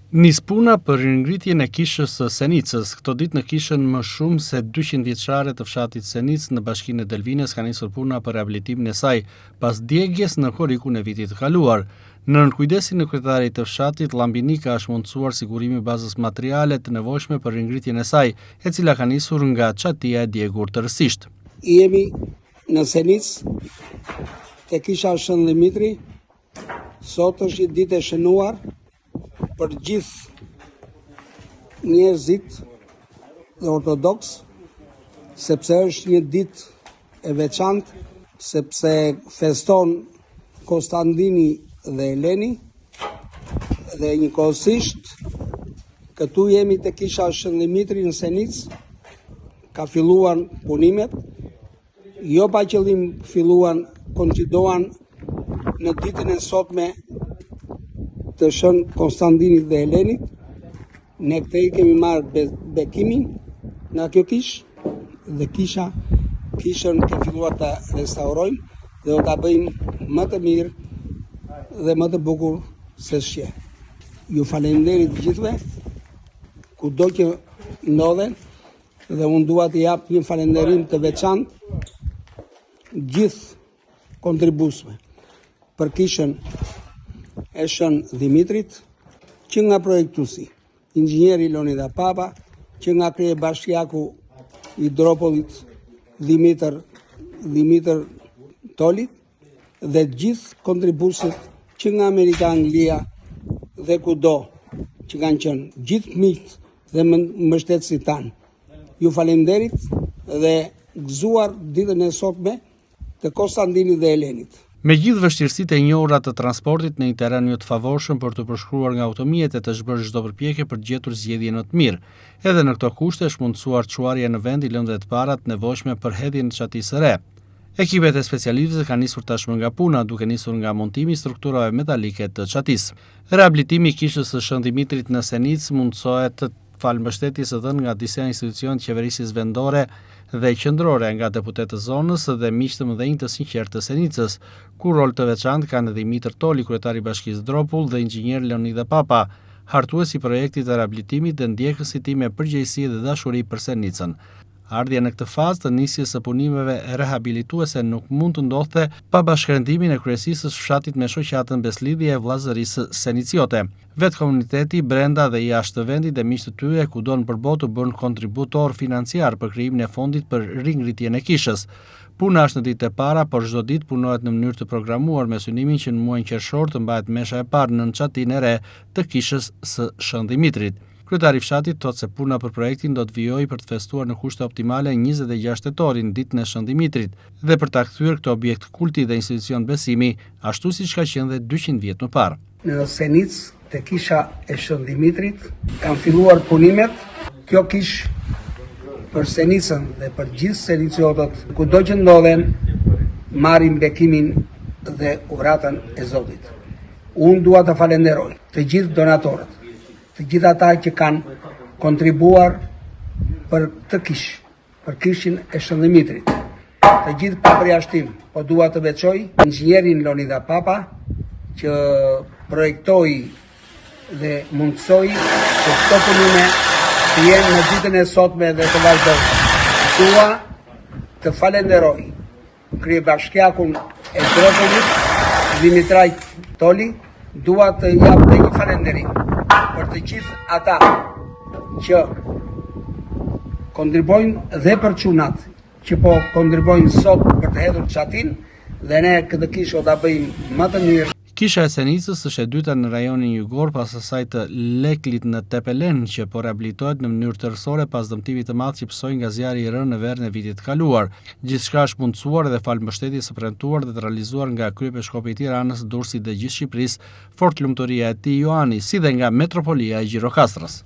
Nis puna për ringritjen e kishës së Senicës. Këto ditë në kishën më shumë se 200 vjeçare të fshatit Senicë në bashkinë e Delvinës ka nisur puna për rehabilitimin e saj pas djegjes në korrikun e vitit të kaluar. Në nënkujdesin e kryetarit të fshatit, Llambinika është mundësuar sigurimi bazës materiale të nevojshme për ringritjen e saj, e cila ka nisur nga çatia e djegur tërësisht. Jemi në Senicë, te kisha Shën Dimitri. Sot është një ditë e shënuar për gjithë njerëzit dhe ortodoks, sepse është një ditë e veçantë, sepse feston Konstantini dhe Eleni, dhe njëkohësisht këtu jemi te kisha Shën Dimitri në Senicë, ka filluar punimet, jo pa qëllim filluan, koncidoan në ditën e sotme të Shën Konstantinit dhe Elenit. Ne këtej kemi marrë bekimin nga kjo kishë dhe kishën ke filluar të restaurojmë dhe do ta bëjmë më të mirë dhe më të bukur se shje. Ju falenderit gjithve, kudo që ndodhen, dhe unë dua të jap një falenderim të veçantë gjithë kontribuesve për kishën e Shën Dimitrit, që nga projektuesi, inxhinieri Leonida Papa, që nga kryebashkiaku i Dropolit Dimitër Tolit, dhe gjithë kontribuesit që nga Amerika, Anglia dhe kudo që kanë qenë, gjithë miqt dhe mbështetësit tanë. Ju falenderit dhe gëzuar ditën e sotme të Konstantinit dhe Elenit. Me gjithë vështirësitë e njohura të transportit në një terren jo të favorshëm për të përshkruar nga automjetet është bërë çdo përpjekje për gjetur zgjedhje në të mirë. Edhe në këto kushte është mundësuar çuarja në vend i lëndëve të para të nevojshme për hedhjen e çatisë së re. Ekipet e specialistëve kanë nisur tashmë nga puna, duke nisur nga montimi i strukturave metalike të çatisë. Rehabilitimi i kishës së Shën Dimitrit në Senicë mundsohet falë mbështetjes së dhënë nga disa institucione të qeverisjes vendore dhe qendrore, nga deputetë të zonës dhe miq të mëdhenj të sinqertë të Senicës, ku rol të veçantë kanë edhe Dimitër Toli, kryetari i Bashkisë Dropull, dhe inxhinier Leonida Papa, hartuesi i projektit të rehabilitimit dhe ndjekës i tij me përgjegjësi dhe dashuri për Senicën. Ardhja në këtë fazë të nisjes së punimeve rehabilituese nuk mund të ndodhte pa bashkërendimin e kryesisë së fshatit me shoqatën Beslidhje e Vllazërisë Seniciote. Vetë komuniteti brenda dhe jashtë të vendit dhe miqtë të tyre kudo në përballë të bën kontributor financiar për krijimin e fondit për ringritjen e kishës. Puna është në ditët e para, por çdo ditë punohet në mënyrë të programuar me synimin që në muajin qershor të mbahet mesha e parë nën çatinë e re të kishës së Shën Dimitrit. Kryetari i fshatit thotë se puna për projektin do të vijojë për të festuar në kushte optimale 26 tetorin, ditën e Shën Dimitrit, dhe për ta kthyer këtë objekt kulti dhe institucion besimi, ashtu siç ka qenë dhe 200 vjet më parë. Në Senicë, te kisha e Shën Dimitrit, kanë filluar punimet. Kjo kishë për Senicën dhe për gjithë seniciotët, kudo që ndodhen, marrin bekimin dhe uratën e Zotit. Unë dua të falenderoj të gjithë donatorët, të gjithë ata që kanë kontribuar për këtë kishë, për kishën e Shën Dimitrit. Të gjithë pa përjashtim, po dua të veçoj inxhinierin Leonida Papa, që projektoi dhe mundsoi që këto punime të jenë në ditën e sotme dhe të vazhdojnë. Dua të falenderoj kryebashkiakun e Dropolit, Dimitraj Toli, dua të jap dhe një falenderim për të gjithë ata që kontribojnë dhe për çunat që po kontribojnë sot për të hedhur çatin, dhe ne këtë kishë do ta bëjmë më të mirë. Kisha e Senicës është e dyta në rajonin jugor pas asaj të Leklit në Tepelen, që po rehabilitohet në mënyrë tërësore pas dëmtimit të madh që psoi nga zjarri i rënë në verën e vitit të kaluar. Gjithçka është mundësuar dhe falë mbështetjes së premtuar dhe të realizuar nga kryepeshkopi i Tiranës, Durrësit dhe gjithë Shqipërisë, fort lumturia e tij Johani, si dhe nga metropolia e Gjirokastrës.